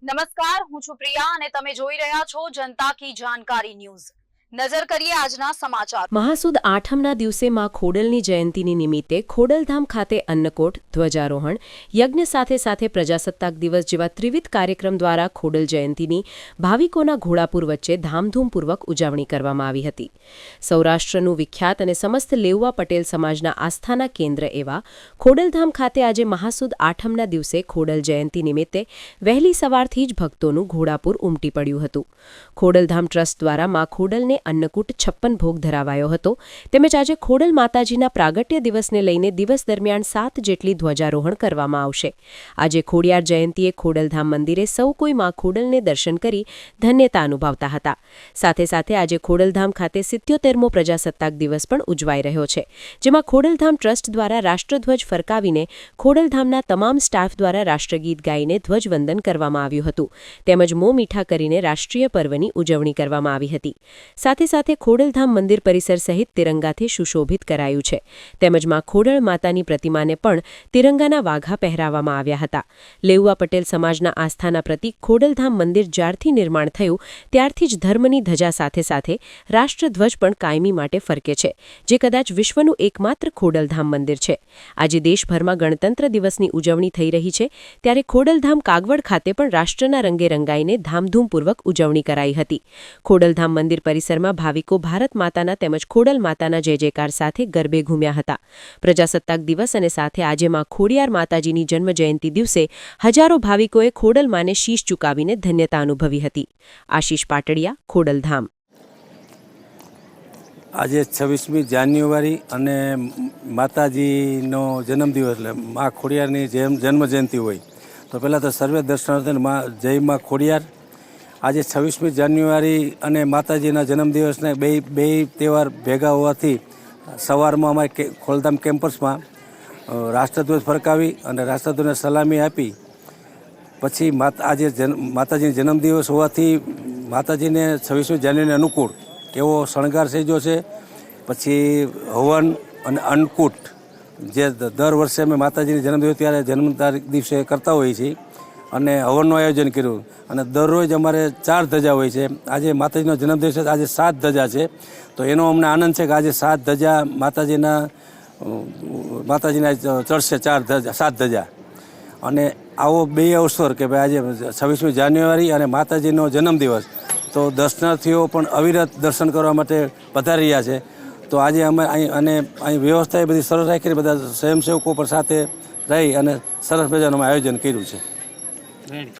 નમસ્કાર, હું છું પ્રિયા અને તમે જોઈ રહ્યા છો જનતા કી જાણકારી ન્યૂઝ। નજર કરીએ આજના સમાચાર। મહાસુદ આઠમના દિવસે માં ખોડલની જયંતીની નિમિત્તે ખોડલધામ ખાતે અન્નકોટ, ધ્વજારોહણ, યજ્ઞ સાથે સાથે પ્રજાસત્તાક દિવસ જેવા ત્રિવિધ કાર્યક્રમ દ્વારા ખોડલ જયંતીની ભાવિકોના ઘોડાપુર વચ્ચે ધામધૂમપૂર્વક ઉજવણી કરવામાં આવી હતી। સૌરાષ્ટ્રનું વિખ્યાત અને સમસ્ત લેઉવા પટેલ સમાજના આસ્થાના કેન્દ્ર એવા ખોડલધામ ખાતે આજે મહાસુદ આઠમના દિવસે ખોડલ જયંતી નિમિત્તે વહેલી સવારથી જ ભક્તોનું ઘોડાપુર ઉમટી પડ્યું હતું। ખોડલધામ ટ્રસ્ટ દ્વારા માં ખોડલને અન્નકૂટ 56 ભોગ ધરાવાયો હતો। તેમજ આજે ખોડલ માતાજીના પ્રાગટ્ય દિવસને લઈને દિવસ દરમિયાન 7 જેટલી ધ્વજારોહણ કરવામાં આવશે। આજે ખોડિયાર જયંતીએ ખોડલધામ મંદિરે સૌ કોઈ માં ખોડલને દર્શન કરી ધન્યતા અનુભવતા હતા। સાથે સાથે આજે ખોડલધામ ખાતે 77મો પ્રજાસત્તાક દિવસ પણ ઉજવાઈ રહ્યો છે, જેમાં ખોડલધામ ટ્રસ્ટ દ્વારા રાષ્ટ્રધ્વજ ફરકાવીને ખોડલધામના તમામ સ્ટાફ દ્વારા રાષ્ટ્રગીત ગાઈને ધ્વજવંદન કરવામાં આવ્યું હતું। તેમજ મોં મીઠા કરીને રાષ્ટ્રીય પર્વની ઉજવણી કરવામાં આવી હતી। સાથે સાથે ખોડલધામ મંદિર પરિસર સહિત તિરંગાથી સુશોભિત કરાયું છે। તેમજ માં ખોડલ માતાની પ્રતિમાને પણ તિરંગાના વાઘા પહેરાવવામાં આવ્યા હતા। લેઉવા પટેલ સમાજના આસ્થાના પ્રતીક ખોડલધામ મંદિર જ્યારથી નિર્માણ થયું ત્યારથી જ ધર્મની ધજા સાથે સાથે રાષ્ટ્રધ્વજ પણ કાયમી માટે ફરકે છે, જે કદાચ વિશ્વનું એકમાત્ર ખોડલધામ મંદિર છે। આજે દેશભરમાં ગણતંત્ર દિવસની ઉજવણી થઈ રહી છે, ત્યારે ખોડલધામ કાગવડ ખાતે પણ રાષ્ટ્રના રંગે રંગાઈને ધામધૂમપૂર્વક ઉજવણી કરાઈ હતી। ખોડલધામ મંદિર પરિસરમાં ભાવિકો ભારત માતાના તેમજ ખોડલ માતાના જય જયકાર સાથે ગરબે ઘૂમ્યા હતા। પ્રજાસત્તાક દિવસ અને સાથે આજે માં ખોડિયાર માતાજીની જન્મ જયંતિ દિવસે હજારો ભાવિકોએ ખોડલ માને શીશ ઝુકાવીને ધન્યતા અનુભવી હતી। આશીષ પાટડિયા, ખોડલધામ। આજે 26મી જાન્યુઆરી અને માતાજીનો જન્મદિવસ એટલે મા ખોડિયારની જન્મ જયંતિ હોય તો પહેલાં તો સર્વે દર્શનાર્થીને જય મા ખોડિયાર। આજે 26મી જાન્યુઆરી અને માતાજીના જન્મદિવસને બે તહેવાર ભેગા હોવાથી સવારમાં અમારે ખોડલધામ કેમ્પસમાં રાષ્ટ્રધ્વજ ફરકાવી અને રાષ્ટ્રધ્વજને સલામી આપી પછી આજે માતાજીનો જન્મદિવસ હોવાથી માતાજીને 26મી જાન્યુઆરીને અનુકૂળ એવો શણગાર સજ્યો છે। પછી હવન અને અન્નકૂટ જે દર વર્ષે અમે માતાજીની જન્મદિવસ ત્યારે જન્મ તારીખ દિવસે કરતા હોઈએ છીએ અને હવનનું આયોજન કર્યું અને દરરોજ અમારે 4 ધજા હોય છે। આજે માતાજીનો જન્મદિવસ છે, આજે 7 ધજા છે, તો એનો અમને આનંદ છે કે આજે 7 ધજા માતાજીના ચડશે 7 ધજા। અને આવો બે અવસર કે ભાઈ આજે 26મી જાન્યુઆરી અને માતાજીનો જન્મદિવસ તો દર્શનાર્થીઓ પણ અવિરત દર્શન કરવા માટે પધારી રહ્યા છે। તો આજે અમે અહીં વ્યવસ્થા એ બધી સરસ રાખીને બધા સ્વયંસેવકો પણ સાથે રહી અને સરસ મજાનું આયોજન કર્યું છે।